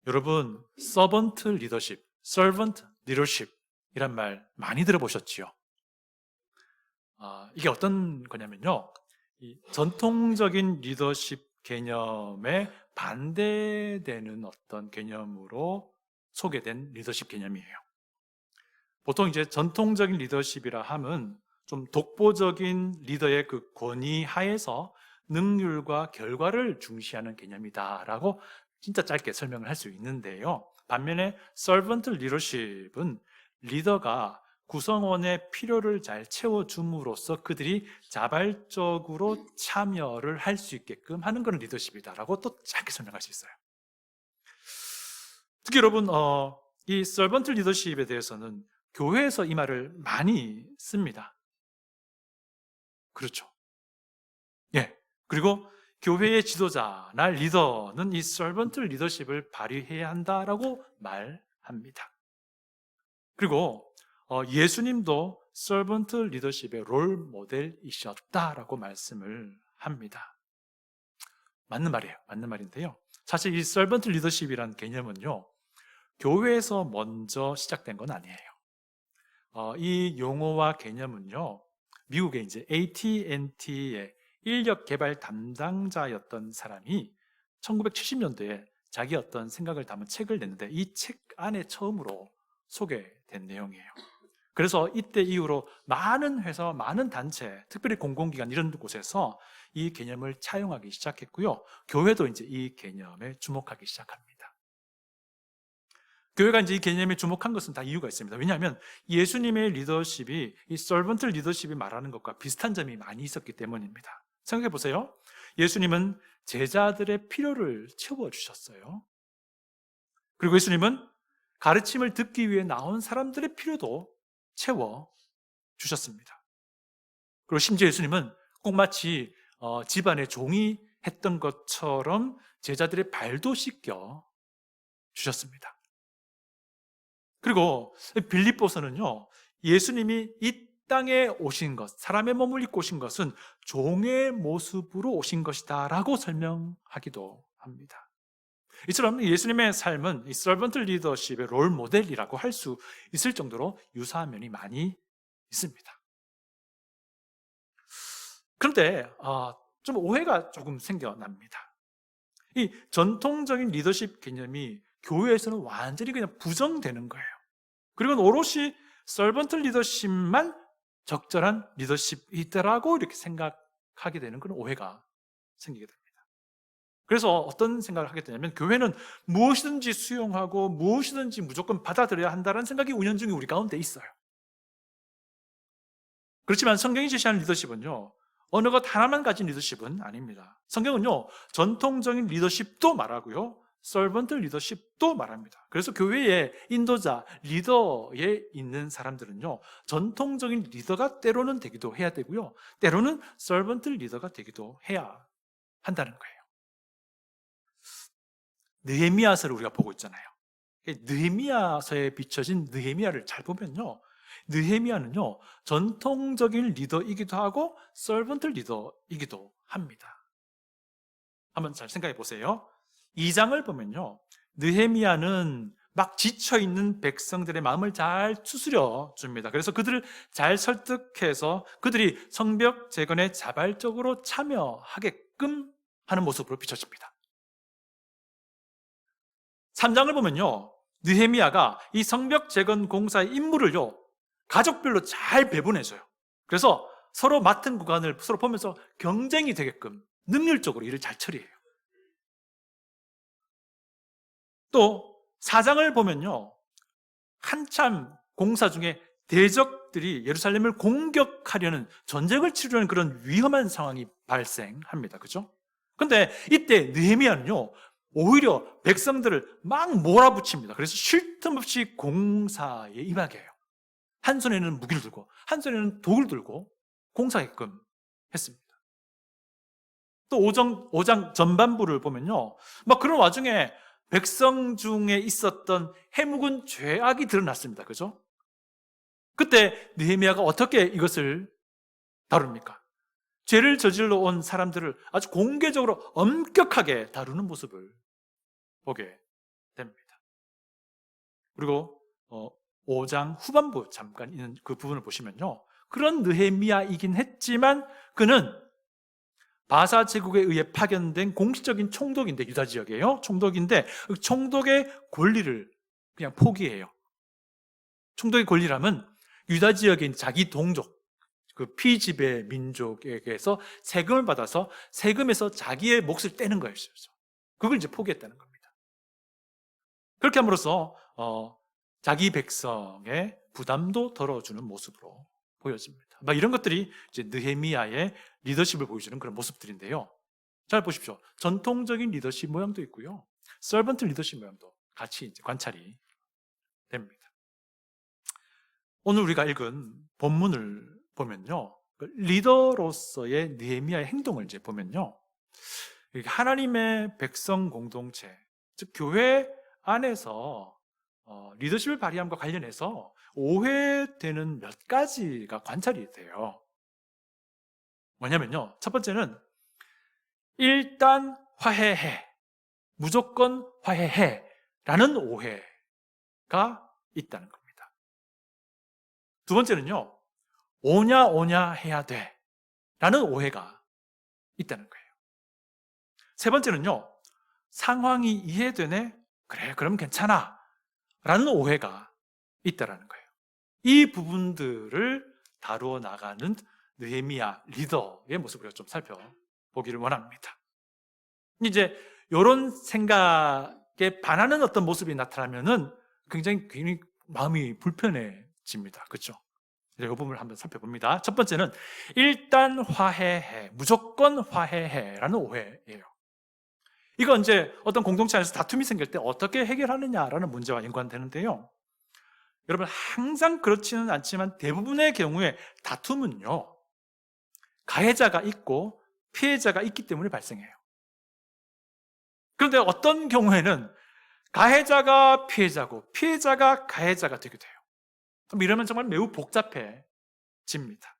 여러분, 서번트 리더십, servant leadership 이란 말 많이 들어보셨지요? 이게 어떤 거냐면요. 이 전통적인 리더십 개념에 반대되는 어떤 개념으로 소개된 리더십 개념이에요. 보통 이제 전통적인 리더십이라 함은 좀 독보적인 리더의 그 권위 하에서 능률과 결과를 중시하는 개념이다라고 진짜 짧게 설명을 할 수 있는데요. 반면에 servant leadership은 리더가 구성원의 필요를 잘 채워줌으로써 그들이 자발적으로 참여를 할 수 있게끔 하는 그런 리더십이다라고 또 짧게 설명할 수 있어요. 특히 여러분, 이 servant leadership에 대해서는 교회에서 이 말을 많이 씁니다. 그렇죠. 예. 그리고 교회의 지도자나 리더는 이 servant leadership을 발휘해야 한다라고 말합니다. 그리고 예수님도 servant leadership의 롤 모델이셨다라고 말씀을 합니다. 맞는 말이에요. 맞는 말인데요. 사실 이 servant leadership이라는 개념은요, 교회에서 먼저 시작된 건 아니에요. 이 용어와 개념은요, 미국의 이제 AT&T의 인력 개발 담당자였던 사람이 1970년도에 자기 어떤 생각을 담은 책을 냈는데 이 책 안에 처음으로 소개된 내용이에요. 그래서 이때 이후로 많은 회사와 많은 단체, 특별히 공공기관 이런 곳에서 이 개념을 차용하기 시작했고요. 교회도 이제 이 개념에 주목하기 시작합니다. 교회가 이제 이 개념에 주목한 것은 다 이유가 있습니다. 왜냐하면 예수님의 리더십이 이 servant 리더십이 말하는 것과 비슷한 점이 많이 있었기 때문입니다. 생각해 보세요. 예수님은 제자들의 필요를 채워주셨어요. 그리고 예수님은 가르침을 듣기 위해 나온 사람들의 필요도 채워주셨습니다. 그리고 심지어 예수님은 꼭 마치 집안의 종이 했던 것처럼 제자들의 발도 씻겨 주셨습니다. 그리고 빌립보서는요, 예수님이 이 땅에 오신 것, 사람의 몸을 입고 오신 것은 종의 모습으로 오신 것이다 라고 설명하기도 합니다. 이처럼 예수님의 삶은 이 servant leadership의 롤 모델이라고 할 수 있을 정도로 유사한 면이 많이 있습니다. 그런데 좀 오해가 조금 생겨납니다. 이 전통적인 리더십 개념이 교회에서는 완전히 그냥 부정되는 거예요. 그리고 오롯이 servant 리더십만 적절한 리더십이더라고 이렇게 생각하게 되는 그런 오해가 생기게 됩니다. 그래서 어떤 생각을 하게 되냐면 교회는 무엇이든지 수용하고 무엇이든지 무조건 받아들여야 한다는 생각이 은연중에 우리 가운데 있어요. 그렇지만 성경이 제시하는 리더십은요, 어느 것 하나만 가진 리더십은 아닙니다. 성경은요, 전통적인 리더십도 말하고요, servant 리더십도 말합니다. 그래서 교회의 인도자, 리더에 있는 사람들은요, 전통적인 리더가 때로는 되기도 해야 되고요, 때로는 servant 리더가 되기도 해야 한다는 거예요. 느헤미야서를 우리가 보고 있잖아요. 느헤미야서에 비춰진 느헤미야를 잘 보면요, 느헤미야는요, 전통적인 리더이기도 하고 servant 리더이기도 합니다. 한번 잘 생각해 보세요. 2장을 보면요, 느헤미야는 막 지쳐있는 백성들의 마음을 잘 추스려 줍니다. 그래서 그들을 잘 설득해서 그들이 성벽 재건에 자발적으로 참여하게끔 하는 모습으로 비춰집니다. 3장을 보면요, 느헤미야가 이 성벽 재건 공사의 임무를요, 가족별로 잘 배분해줘요. 그래서 서로 맡은 구간을 서로 보면서 경쟁이 되게끔 능률적으로 일을 잘 처리해요. 또 4장을 보면요, 한참 공사 중에 대적들이 예루살렘을 공격하려는, 전쟁을 치르려는 그런 위험한 상황이 발생합니다. 그죠? 근데 이때 느헤미야는요, 오히려 백성들을 막 몰아붙입니다. 그래서 쉴 틈 없이 공사에 임하게 해요. 한 손에는 무기를 들고 한 손에는 독을 들고 공사하게끔 했습니다. 또 5장 전반부를 보면요, 막 그런 와중에 백성 중에 있었던 해묵은 죄악이 드러났습니다. 그죠? 그때 느헤미야가 어떻게 이것을 다룹니까? 죄를 저질러 온 사람들을 아주 공개적으로 엄격하게 다루는 모습을 보게 됩니다. 그리고 5장 후반부 잠깐 있는 그 부분을 보시면요, 그런 느헤미야이긴 했지만 그는 바사 제국에 의해 파견된 공식적인 총독인데, 유다 지역이에요. 총독인데 그 총독의 권리를 그냥 포기해요. 총독의 권리라면 유다 지역에 있는 자기 동족, 그 피지배 민족에게서 세금을 받아서 세금에서 자기의 몫을 떼는 거였어요. 그걸 이제 포기했다는 겁니다. 그렇게 함으로써 자기 백성의 부담도 덜어주는 모습으로 보여집니다. 막 이런 것들이 이제 느헤미야의 리더십을 보여주는 그런 모습들인데요. 잘 보십시오. 전통적인 리더십 모양도 있고요, 서번트 리더십 모양도 같이 이제 관찰이 됩니다. 오늘 우리가 읽은 본문을 보면요, 리더로서의 느헤미야의 행동을 이제 보면요, 하나님의 백성 공동체, 즉 교회 안에서 리더십을 발휘함과 관련해서 오해되는 몇 가지가 관찰이 돼요. 뭐냐면요, 첫 번째는 일단 화해해, 무조건 화해해 라는 오해가 있다는 겁니다. 두 번째는요, 오냐 오냐 해야 돼 라는 오해가 있다는 거예요. 세 번째는요, 상황이 이해되네? 그래, 그럼 괜찮아 라는 오해가 있다는 거예요. 이 부분들을 다루어 나가는 느헤미야 리더의 모습을 좀 살펴보기를 원합니다. 이제 이런 생각에 반하는 어떤 모습이 나타나면은 굉장히 마음이 불편해집니다. 그렇죠? 이 부분을 한번 살펴봅니다. 첫 번째는 일단 화해해, 무조건 화해해라는 오해예요. 이건 이제 어떤 공동체 안에서 다툼이 생길 때 어떻게 해결하느냐라는 문제와 연관되는데요. 여러분, 항상 그렇지는 않지만 대부분의 경우에 다툼은요, 가해자가 있고 피해자가 있기 때문에 발생해요. 그런데 어떤 경우에는 가해자가 피해자고 피해자가 가해자가 되게 돼요. 이러면 정말 매우 복잡해집니다.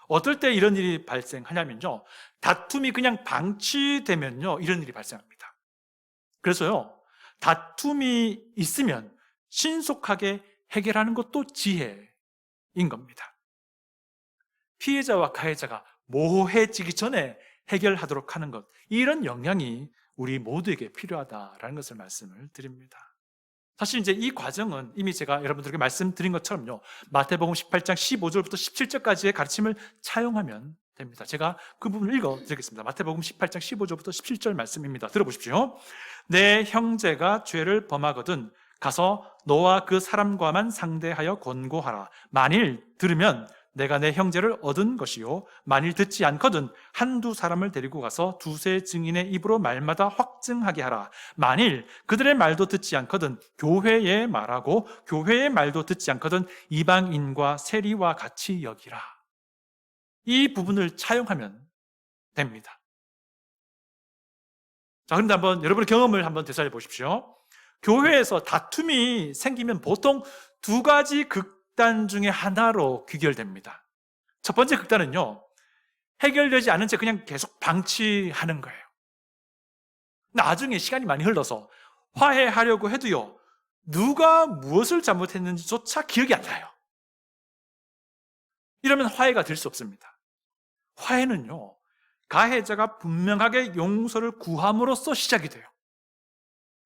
어떨 때 이런 일이 발생하냐면요, 다툼이 그냥 방치되면요, 이런 일이 발생합니다. 그래서요, 다툼이 있으면 신속하게 해결하는 것도 지혜인 겁니다. 피해자와 가해자가 모호해지기 전에 해결하도록 하는 것, 이런 역량이 우리 모두에게 필요하다라는 것을 말씀을 드립니다. 사실 이제 이 과정은 이미 제가 여러분들에게 말씀드린 것처럼요, 마태복음 18장 15절부터 17절까지의 가르침을 차용하면 됩니다. 제가 그 부분을 읽어드리겠습니다. 마태복음 18장 15절부터 17절 말씀입니다. 들어보십시오. 내 형제가 죄를 범하거든 가서 너와 그 사람과만 상대하여 권고하라. 만일 들으면 내가 내 형제를 얻은 것이요, 만일 듣지 않거든 한두 사람을 데리고 가서 두세 증인의 입으로 말마다 확증하게 하라. 만일 그들의 말도 듣지 않거든 교회에 말하고 교회의 말도 듣지 않거든 이방인과 세리와 같이 여기라. 이 부분을 차용하면 됩니다. 자, 그런데 한번 여러분의 경험을 한번 되살려 보십시오. 교회에서 다툼이 생기면 보통 두 가지 극단 중에 하나로 귀결됩니다. 첫 번째 극단은요, 해결되지 않은 채 그냥 계속 방치하는 거예요. 나중에 시간이 많이 흘러서 화해하려고 해도요, 누가 무엇을 잘못했는지조차 기억이 안 나요. 이러면 화해가 될 수 없습니다. 화해는요, 가해자가 분명하게 용서를 구함으로써 시작이 돼요.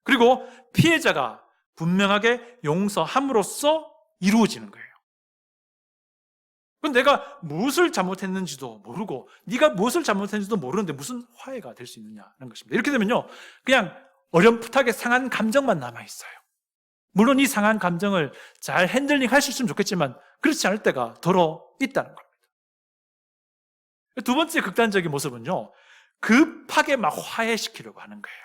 그리고 피해자가 분명하게 용서함으로써 이루어지는 거예요. 그럼 내가 무엇을 잘못했는지도 모르고 네가 무엇을 잘못했는지도 모르는데 무슨 화해가 될 수 있느냐는 것입니다. 이렇게 되면요, 그냥 어렴풋하게 상한 감정만 남아있어요. 물론 이 상한 감정을 잘 핸들링 할 수 있으면 좋겠지만 그렇지 않을 때가 더러 있다는 겁니다. 두 번째 극단적인 모습은요, 급하게 막 화해시키려고 하는 거예요.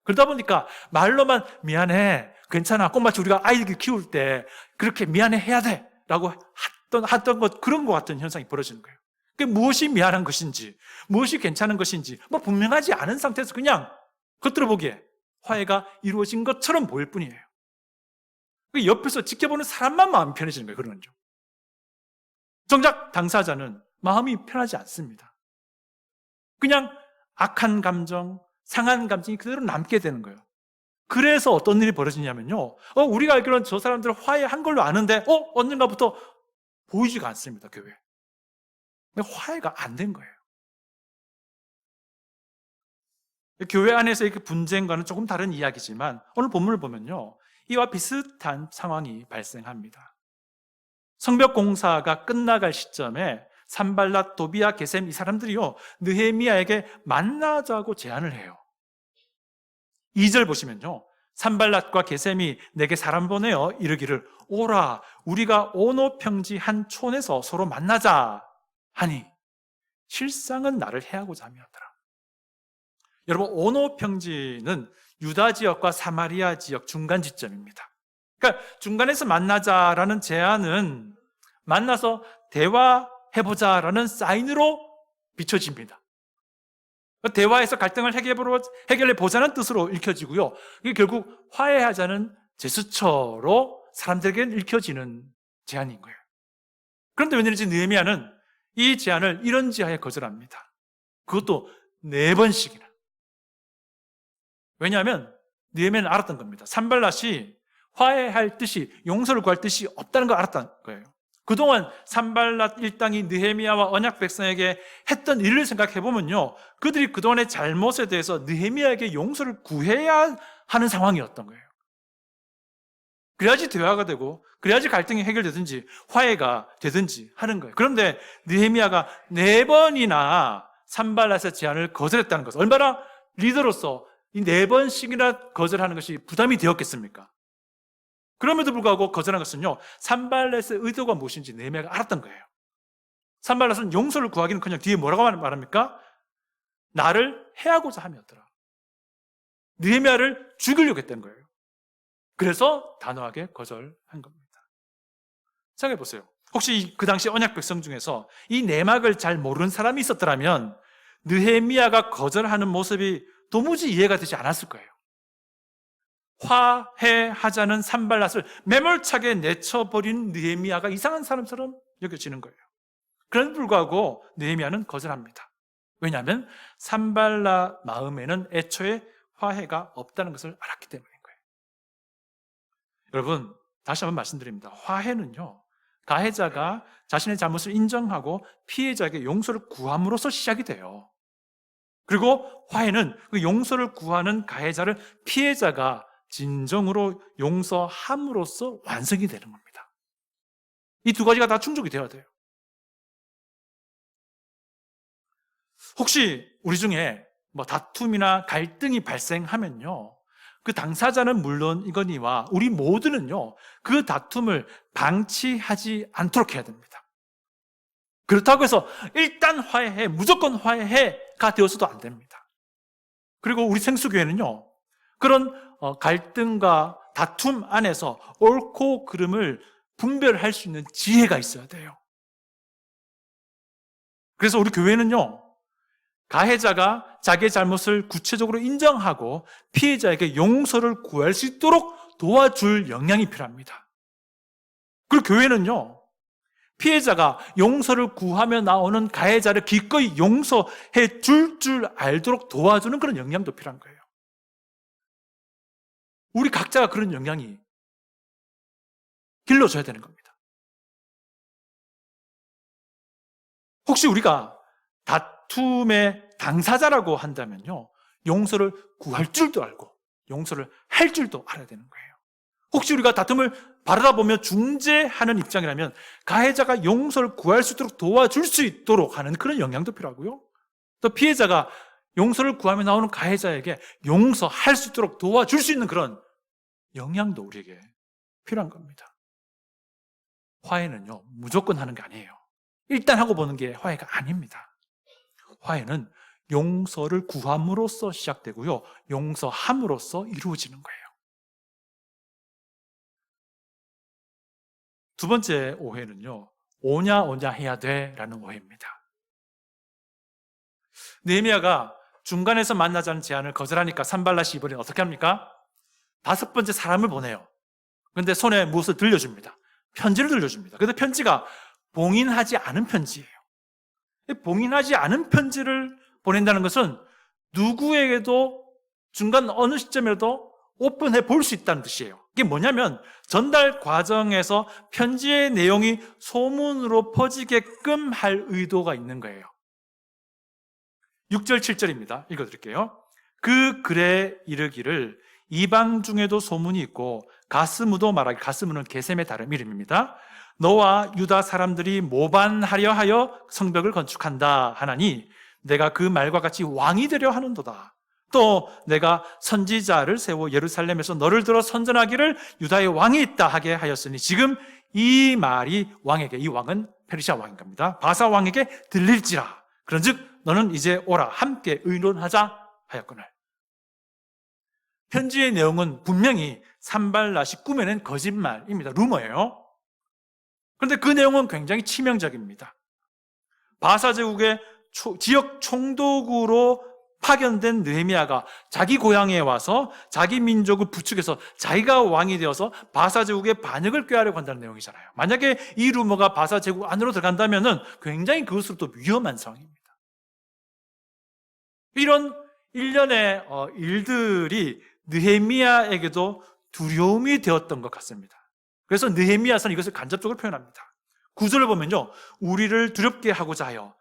그러다 보니까 말로만 미안해, 괜찮아, 꽃마치 우리가 아이들 키울 때 그렇게 미안해 해야 돼 라고 했던 것, 그런 것 같은 현상이 벌어지는 거예요. 그게 무엇이 미안한 것인지, 무엇이 괜찮은 것인지 분명하지 않은 상태에서 그냥 겉으로 보기에 화해가 이루어진 것처럼 보일 뿐이에요. 옆에서 지켜보는 사람만 마음이 편해지는 거예요. 그런 거죠. 정작 당사자는 마음이 편하지 않습니다. 그냥 악한 감정, 상한 감정이 그대로 남게 되는 거예요. 그래서 어떤 일이 벌어지냐면요. 우리가 알기로는 저 사람들 화해한 걸로 아는데, 언젠가부터 보이지가 않습니다, 교회. 근데 화해가 안 된 거예요. 교회 안에서 이렇게 분쟁과는 조금 다른 이야기지만, 오늘 본문을 보면요. 이와 비슷한 상황이 발생합니다. 성벽 공사가 끝나갈 시점에 산발랏, 도비아, 게셈 이 사람들이요. 느헤미야에게 만나자고 제안을 해요. 2절 보시면요. 산발랏과 게셈이 내게 사람 보내어 이르기를 오라 우리가 오노 평지 한 촌에서 서로 만나자 하니 실상은 나를 해하고자 함이었더라. 여러분 오노 평지는 유다 지역과 사마리아 지역 중간 지점입니다. 그러니까 중간에서 만나자라는 제안은 만나서 대화해보자라는 사인으로 비춰집니다. 대화에서 갈등을 해결해보자는 뜻으로 읽혀지고요. 이게 결국 화해하자는 제스처로 사람들에게 읽혀지는 제안인 거예요. 그런데 웬일인지 느헤미야는 이 제안을 이런지하에 거절합니다. 그것도 4번씩이나. 왜냐하면 느헤미야는 알았던 겁니다. 산발랏이 화해할 뜻이, 용서를 구할 뜻이 없다는 걸 알았다는 거예요. 그동안 산발랏 일당이 느헤미야와 언약 백성에게 했던 일을 생각해보면요, 그들이 그동안의 잘못에 대해서 느헤미야에게 용서를 구해야 하는 상황이었던 거예요. 그래야지 대화가 되고 그래야지 갈등이 해결되든지 화해가 되든지 하는 거예요. 그런데 느헤미야가 4번이나 산발랏의 제안을 거절했다는 것은 얼마나 리더로서 이 4번씩이나 거절하는 것이 부담이 되었겠습니까? 그럼에도 불구하고 거절한 것은요, 산발랏의 의도가 무엇인지 느헤미야가 알았던 거예요. 산발랏은 용서를 구하기는커녕 뒤에 뭐라고 말합니까? 나를 해하고자 함이었더라. 느헤미야를 죽이려고 했던 거예요. 그래서 단호하게 거절한 겁니다. 생각해 보세요. 혹시 그 당시 언약 백성 중에서 이 내막을 잘 모르는 사람이 있었더라면 느헤미야가 거절하는 모습이 도무지 이해가 되지 않았을 거예요. 화해하자는 산발랏을 매몰차게 내쳐버린 느헤미야가 이상한 사람처럼 여겨지는 거예요. 그럼에도 불구하고 느헤미야는 거절합니다. 왜냐하면 산발랏 마음에는 애초에 화해가 없다는 것을 알았기 때문인 거예요. 여러분, 다시 한번 말씀드립니다. 화해는요, 가해자가 자신의 잘못을 인정하고 피해자에게 용서를 구함으로써 시작이 돼요. 그리고 화해는 그 용서를 구하는 가해자를 피해자가 진정으로 용서함으로써 완성이 되는 겁니다. 이 2가지가 다 충족이 되어야 돼요. 혹시 우리 중에 다툼이나 갈등이 발생하면요, 그 당사자는 물론 이거니와 우리 모두는요, 그 다툼을 방치하지 않도록 해야 됩니다. 그렇다고 해서 일단 화해해, 무조건 화해해가 되어서도 안 됩니다. 그리고 우리 생수교회는요, 그런 갈등과 다툼 안에서 옳고 그름을 분별할 수 있는 지혜가 있어야 돼요. 그래서 우리 교회는요, 가해자가 자기의 잘못을 구체적으로 인정하고 피해자에게 용서를 구할 수 있도록 도와줄 역량이 필요합니다. 그리고 교회는요, 피해자가 용서를 구하며 나오는 가해자를 기꺼이 용서해 줄 알도록 도와주는 그런 역량도 필요한 거예요. 우리 각자가 그런 역량이 길러줘야 되는 겁니다. 혹시 우리가 다툼의 당사자라고 한다면요, 용서를 구할 줄도 알고 용서를 할 줄도 알아야 되는 거예요. 혹시 우리가 다툼을 바라보며 중재하는 입장이라면 가해자가 용서를 구할 수 있도록 도와줄 수 있도록 하는 그런 역량도 필요하고요, 또 피해자가 용서를 구하며 나오는 가해자에게 용서할 수 있도록 도와줄 수 있는 그런 역량도 우리에게 필요한 겁니다. 화해는요, 무조건 하는 게 아니에요. 일단 하고 보는 게 화해가 아닙니다. 화해는 용서를 구함으로써 시작되고요, 용서함으로써 이루어지는 거예요. 2번째 오해는요, 오냐 해야 돼라는 오해입니다. 느헤미야가 중간에서 만나자는 제안을 거절하니까 산발랏이 이번에 어떻게 합니까? 5번째 사람을 보내요. 그런데 손에 무엇을 들려줍니다. 편지를 들려줍니다. 그런데 편지가 봉인하지 않은 편지예요. 봉인하지 않은 편지를 보낸다는 것은 누구에게도 중간 어느 시점에도 오픈해 볼 수 있다는 뜻이에요. 이게 뭐냐면 전달 과정에서 편지의 내용이 소문으로 퍼지게끔 할 의도가 있는 거예요. 6절 7절입니다. 읽어드릴게요. 그 글에 이르기를 이방 중에도 소문이 있고 가스무도 말하기, 가스무는 게셈의 다른 이름입니다. 너와 유다 사람들이 모반하려 하여 성벽을 건축한다 하나니 내가 그 말과 같이 왕이 되려 하는도다. 또 내가 선지자를 세워 예루살렘에서 너를 들어 선전하기를 유다의 왕이 있다 하게 하였으니 지금 이 말이 왕에게, 이 왕은 페르시아 왕인 겁니다, 바사 왕에게 들릴지라. 그런즉 너는 이제 오라, 함께 의논하자 하였거늘. 편지의 내용은 분명히 산발랏이 꾸며낸 거짓말입니다. 루머예요. 그런데 그 내용은 굉장히 치명적입니다. 바사 제국의 지역 총독으로 파견된 느헤미야가 자기 고향에 와서 자기 민족을 부추겨서 자기가 왕이 되어서 바사 제국의 반역을 꾀하려고 한다는 내용이잖아요. 만약에 이 루머가 바사 제국 안으로 들어간다면 굉장히 그것으로도 위험한 상황입니다. 이런 일련의 일들이 느헤미야에게도 두려움이 되었던 것 같습니다. 그래서 느헤미야서는 이것을 간접적으로 표현합니다. 9절을 보면요, 우리를 두렵게 하고자 하여,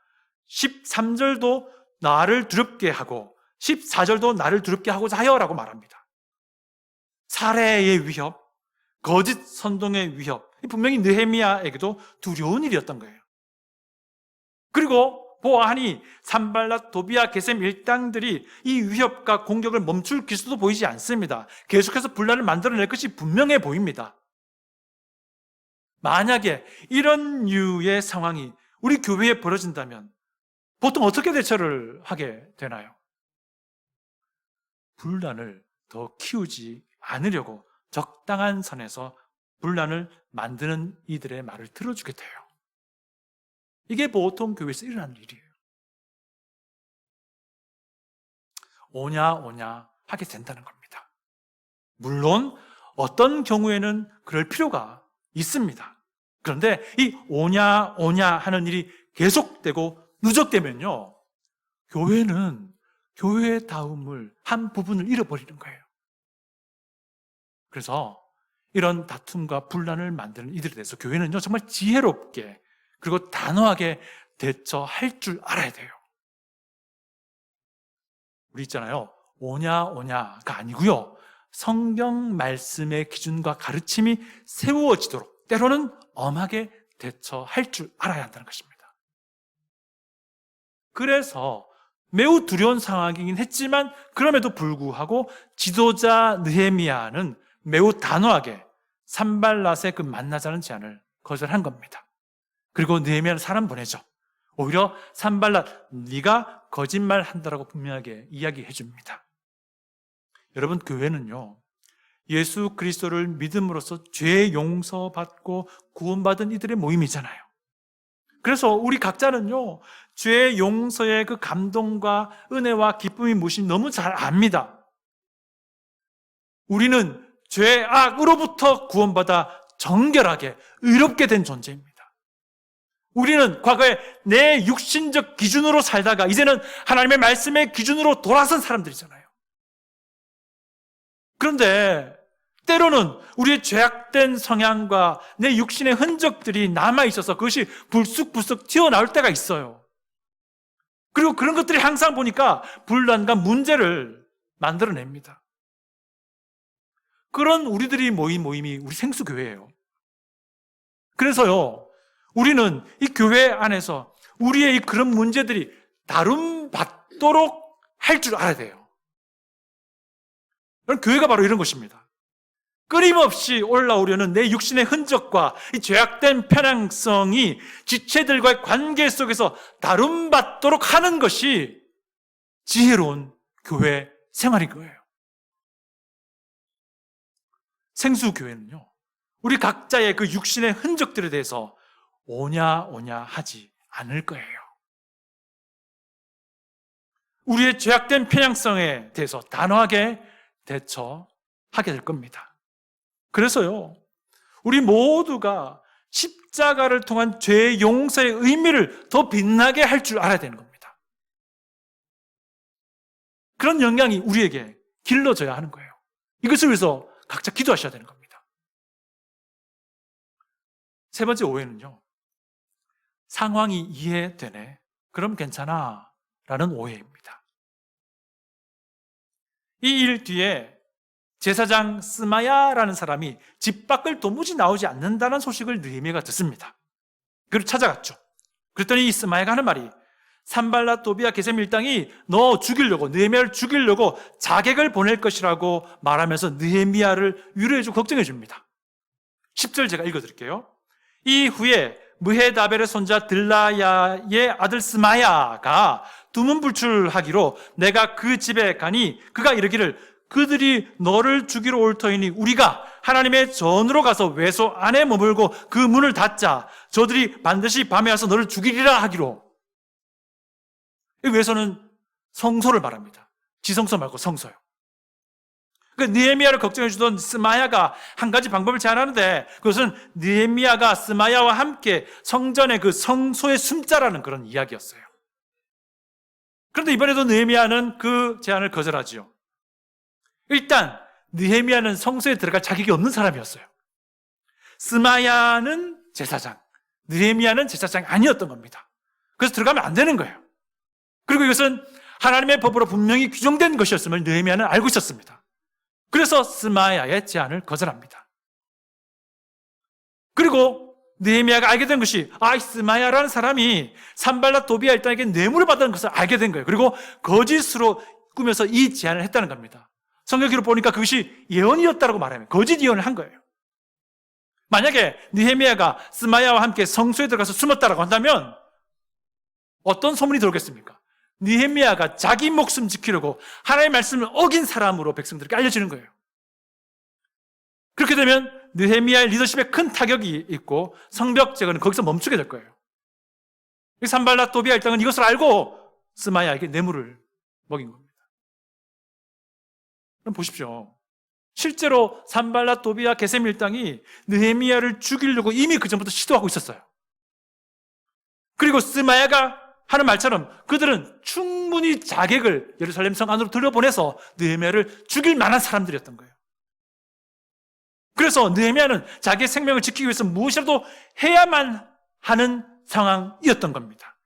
13절도 나를 두렵게 하고 14절도 나를 두렵게 하고자 하여라고 말합니다. 살해의 위협, 거짓 선동의 위협, 분명히 느헤미야에게도 두려운 일이었던 거예요. 그리고 보아하니 산발랏, 도비야, 게셈 일당들이 이 위협과 공격을 멈출 기수도 보이지 않습니다. 계속해서 분란을 만들어낼 것이 분명해 보입니다. 만약에 이런 류의 상황이 우리 교회에 벌어진다면 보통 어떻게 대처를 하게 되나요? 분란을 더 키우지 않으려고 적당한 선에서 분란을 만드는 이들의 말을 들어주게 돼요. 이게 보통 교회에서 일어나는 일이에요. 오냐 하게 된다는 겁니다. 물론 어떤 경우에는 그럴 필요가 있습니다. 그런데 이 오냐 하는 일이 계속되고 누적되면요, 교회는 교회의 다움을, 한 부분을 잃어버리는 거예요. 그래서 이런 다툼과 분란을 만드는 이들에 대해서 교회는요, 정말 지혜롭게 그리고 단호하게 대처할 줄 알아야 돼요. 우리 있잖아요, 오냐가 아니고요, 성경 말씀의 기준과 가르침이 세워지도록 때로는 엄하게 대처할 줄 알아야 한다는 것입니다. 그래서 매우 두려운 상황이긴 했지만 그럼에도 불구하고 지도자 느헤미야는 매우 단호하게 산발랏의 그 만나자는 제안을 거절한 겁니다. 그리고 느헤미야는 사람 보내죠. 오히려 산발랏, 네가 거짓말한다라고 분명하게 이야기해 줍니다. 여러분, 교회는요, 예수 그리스도를 믿음으로써 죄 용서받고 구원받은 이들의 모임이잖아요. 그래서 우리 각자는요, 죄 용서의 그 감동과 은혜와 기쁨이 무엇인지 너무 잘 압니다. 우리는 죄악으로부터 구원받아 정결하게 의롭게 된 존재입니다. 우리는 과거에 내 육신적 기준으로 살다가 이제는 하나님의 말씀의 기준으로 돌아선 사람들이잖아요. 그런데 때로는 우리의 죄악된 성향과 내 육신의 흔적들이 남아있어서 그것이 불쑥불쑥 튀어나올 때가 있어요. 그리고 그런 것들이 항상 보니까 분란과 문제를 만들어냅니다. 그런 우리들이 모인 모임이 우리 생수교회예요. 그래서요, 우리는 이 교회 안에서 우리의 이 그런 문제들이 다룸받도록 할 줄 알아야 돼요. 교회가 바로 이런 것입니다. 끊임없이 올라오려는 내 육신의 흔적과 이 죄악된 편향성이 지체들과의 관계 속에서 다룸받도록 하는 것이 지혜로운 교회 생활인 거예요. 생수교회는요, 우리 각자의 그 육신의 흔적들에 대해서 오냐 하지 않을 거예요. 우리의 죄악된 편향성에 대해서 단호하게 대처하게 될 겁니다. 그래서요, 우리 모두가 십자가를 통한 죄 용서의 의미를 더 빛나게 할 줄 알아야 되는 겁니다. 그런 영향이 우리에게 길러져야 하는 거예요. 이것을 위해서 각자 기도하셔야 되는 겁니다. 세 번째 오해는요, 상황이 이해되네, 그럼 괜찮아 라는 오해입니다. 이 일 뒤에 제사장 스마야라는 사람이 집 밖을 도무지 나오지 않는다는 소식을 느헤미야가 듣습니다. 그를 찾아갔죠. 그랬더니 이 스마야가 하는 말이, 산발랏 도비아 게셈 일당이 너 죽이려고, 느헤미야를 죽이려고 자객을 보낼 것이라고 말하면서 느헤미야를 위로해주고 걱정해 줍니다. 10절 제가 읽어드릴게요. 이후에 무헤다벨의 손자 들라야의 아들 스마야가 두문불출하기로 내가 그 집에 가니 그가 이르기를 그들이 너를 죽이러 올 터이니 우리가 하나님의 전으로 가서 외소 안에 머물고 그 문을 닫자. 저들이 반드시 밤에 와서 너를 죽이리라 하기로. 이 외소는 성소를 말합니다. 지성소 말고 성소요. 그러니까 느헤미야를 걱정해 주던 스마야가 한 가지 방법을 제안하는데, 그것은 느헤미야가 스마야와 함께 성전의 그 성소에 숨자라는 그런 이야기였어요. 그런데 이번에도 느헤미야는 그 제안을 거절하지요. 일단 느헤미야는 성소에 들어갈 자격이 없는 사람이었어요. 스마야는 제사장, 느헤미야는 제사장이 아니었던 겁니다. 그래서 들어가면 안 되는 거예요. 그리고 이것은 하나님의 법으로 분명히 규정된 것이었음을 느헤미야는 알고 있었습니다. 그래서 스마야의 제안을 거절합니다. 그리고 느헤미야가 알게 된 것이, 이 스마야라는 사람이 산발랏 도비아 일당에게 뇌물을 받은 것을 알게 된 거예요. 그리고 거짓으로 꾸며서 이 제안을 했다는 겁니다. 성경기로 보니까 그것이 예언이었다고 말하면 거짓 예언을 한 거예요. 만약에 느헤미야가 스마야와 함께 성소에 들어가서 숨었다라고 한다면 어떤 소문이 들어오겠습니까? 느헤미야가 자기 목숨 지키려고 하나님의 말씀을 어긴 사람으로 백성들에게 알려지는 거예요. 그렇게 되면 느헤미야의 리더십에 큰 타격이 있고 성벽 제거는 거기서 멈추게 될 거예요. 산발랏 도비아 일당은 이것을 알고 스마야에게 뇌물을 먹인 겁니다. 그럼 보십시오. 실제로 산발랏 도비아 게셈 일당이 느헤미야를 죽이려고 이미 그 전부터 시도하고 있었어요. 그리고 스마야가 하는 말처럼 그들은 충분히 자객을 예루살렘 성 안으로 들여보내서 느헤미야를 죽일 만한 사람들이었던 거예요. 그래서 느헤미야는 자기의 생명을 지키기 위해서 무엇이라도 해야만 하는 상황이었던 겁니다.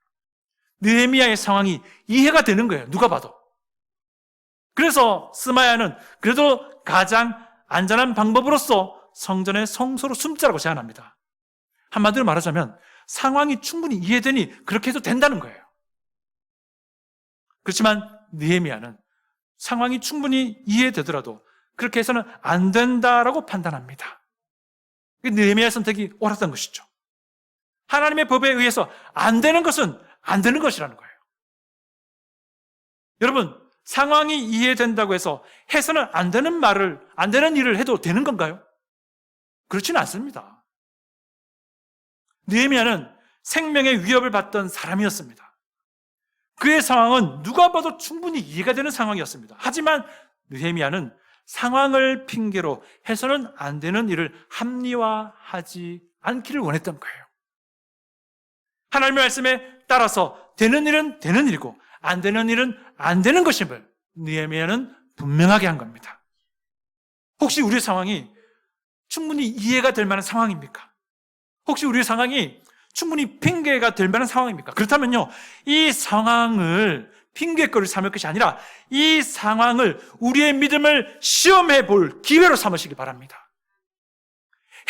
느헤미야의 상황이 이해가 되는 거예요. 누가 봐도. 그래서 스마야는 그래도 가장 안전한 방법으로서 성전의 성소로 숨자라고 제안합니다. 한마디로 말하자면 상황이 충분히 이해되니 그렇게 해도 된다는 거예요. 그렇지만 느헤미야는 상황이 충분히 이해되더라도 그렇게 해서는 안 된다라고 판단합니다. 느헤미야의 선택이 옳았던 것이죠. 하나님의 법에 의해서 안 되는 것은 안 되는 것이라는 거예요. 여러분, 상황이 이해된다고 해서 해서는 안 되는 말을, 안 되는 일을 해도 되는 건가요? 그렇지는 않습니다. 느헤미야는 생명의 위협을 받던 사람이었습니다. 그의 상황은 누가 봐도 충분히 이해가 되는 상황이었습니다. 하지만 느헤미야는 상황을 핑계로 해서는 안 되는 일을 합리화하지 않기를 원했던 거예요. 하나님의 말씀에 따라서 되는 일은 되는 일이고 안 되는 일은 안 되는 것임을 느헤미야는 분명하게 한 겁니다. 혹시 우리의 상황이 충분히 이해가 될 만한 상황입니까? 혹시 우리의 상황이 충분히 핑계가 될 만한 상황입니까? 그렇다면요, 이 상황을 핑계거리를 삼을 것이 아니라 이 상황을 우리의 믿음을 시험해 볼 기회로 삼으시기 바랍니다.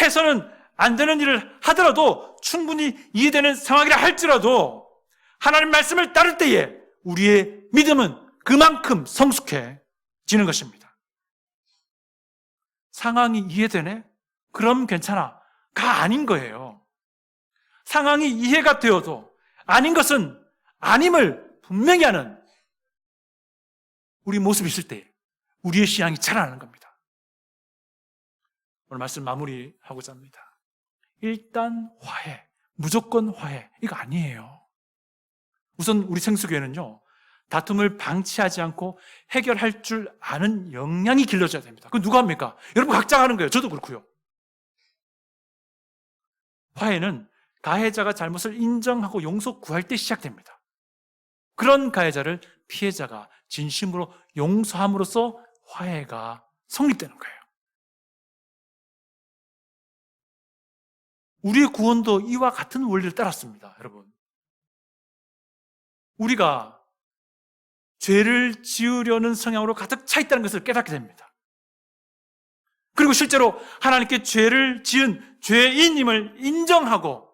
해서는 안 되는 일을 하더라도 충분히 이해되는 상황이라 할지라도 하나님 말씀을 따를 때에 우리의 믿음은 그만큼 성숙해지는 것입니다. 상황이 이해되네? 그럼 괜찮아. 가 아닌 거예요. 상황이 이해가 되어도 아닌 것은 아님을 분명히 하는 우리 모습이 있을 때 우리의 신앙이 자라나는 겁니다. 오늘 말씀 마무리하고자 합니다. 일단 화해, 무조건 화해, 이거 아니에요. 우선 우리 생수교회는요, 다툼을 방치하지 않고 해결할 줄 아는 역량이 길러져야 됩니다. 그건 누가 합니까? 여러분 각자 하는 거예요. 저도 그렇고요. 화해는 가해자가 잘못을 인정하고 용서 구할 때 시작됩니다. 그런 가해자를 피해자가 진심으로 용서함으로써 화해가 성립되는 거예요. 우리의 구원도 이와 같은 원리를 따랐습니다, 여러분. 우리가 죄를 지으려는 성향으로 가득 차 있다는 것을 깨닫게 됩니다. 그리고 실제로 하나님께 죄를 지은 죄인임을 인정하고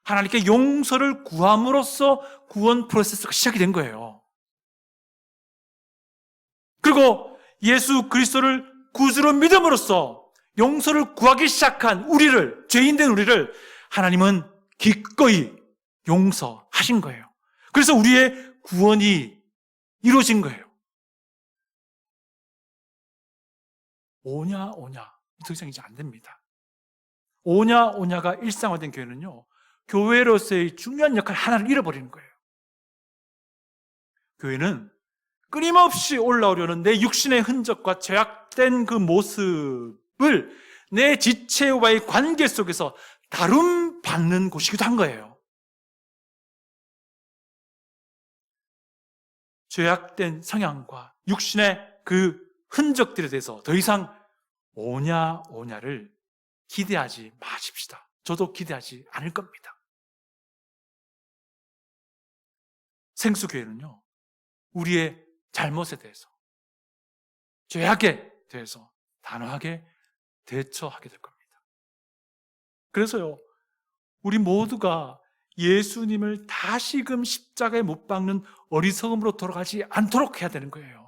하나님께 용서를 구함으로써 구원 프로세스가 시작이 된 거예요. 그리고 예수 그리스도를 구주로 믿음으로써 용서를 구하기 시작한 우리를, 죄인된 우리를 하나님은 기꺼이 용서하신 거예요. 그래서 우리의 구원이 이루어진 거예요. 오냐 더 이상 이제 안 됩니다. 오냐가 일상화된 교회는요, 교회로서의 중요한 역할 하나를 잃어버리는 거예요. 교회는 끊임없이 올라오려는 내 육신의 흔적과 죄악된 그 모습을 내 지체와의 관계 속에서 다룸받는 곳이기도 한 거예요. 죄악된 성향과 육신의 그 흔적들에 대해서 더 이상 오냐를 기대하지 마십시다. 저도 기대하지 않을 겁니다. 생수교회는요, 우리의 잘못에 대해서, 죄악에 대해서 단호하게 대처하게 될 겁니다. 그래서요, 우리 모두가 예수님을 다시금 십자가에 못 박는 어리석음으로 돌아가지 않도록 해야 되는 거예요.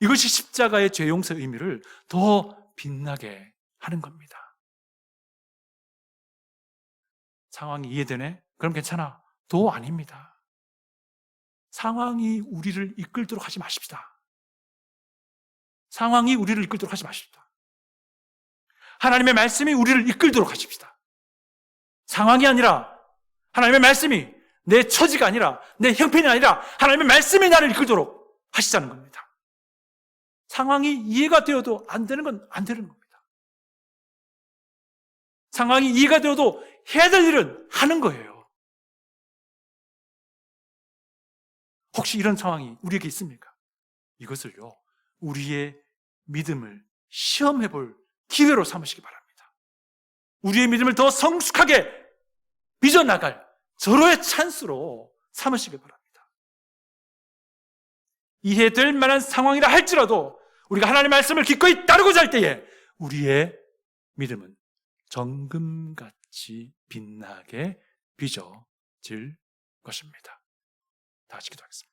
이것이 십자가의 죄 용서의 의미를 더 빛나게 하는 겁니다. 상황이 이해되네? 그럼 괜찮아. 도 아닙니다. 상황이 우리를 이끌도록 하지 마십시다. 상황이 우리를 이끌도록 하지 마십시다. 하나님의 말씀이 우리를 이끌도록 하십시다. 상황이 아니라 하나님의 말씀이, 내 처지가 아니라 내 형편이 아니라 하나님의 말씀이 나를 이끌도록 하시자는 겁니다. 상황이 이해가 되어도 안 되는 건 안 되는 겁니다. 상황이 이해가 되어도 해야 될 일은 하는 거예요. 혹시 이런 상황이 우리에게 있습니까? 이것을요, 우리의 믿음을 시험해 볼 기회로 삼으시기 바랍니다. 우리의 믿음을 더 성숙하게 빚어나갈 절호의 찬스로 삼으시기 바랍니다. 이해될 만한 상황이라 할지라도 우리가 하나님의 말씀을 기꺼이 따르고자 할 때에 우리의 믿음은 정금같이 빛나게 빚어질 것입니다. 다 같이 기도하겠습니다.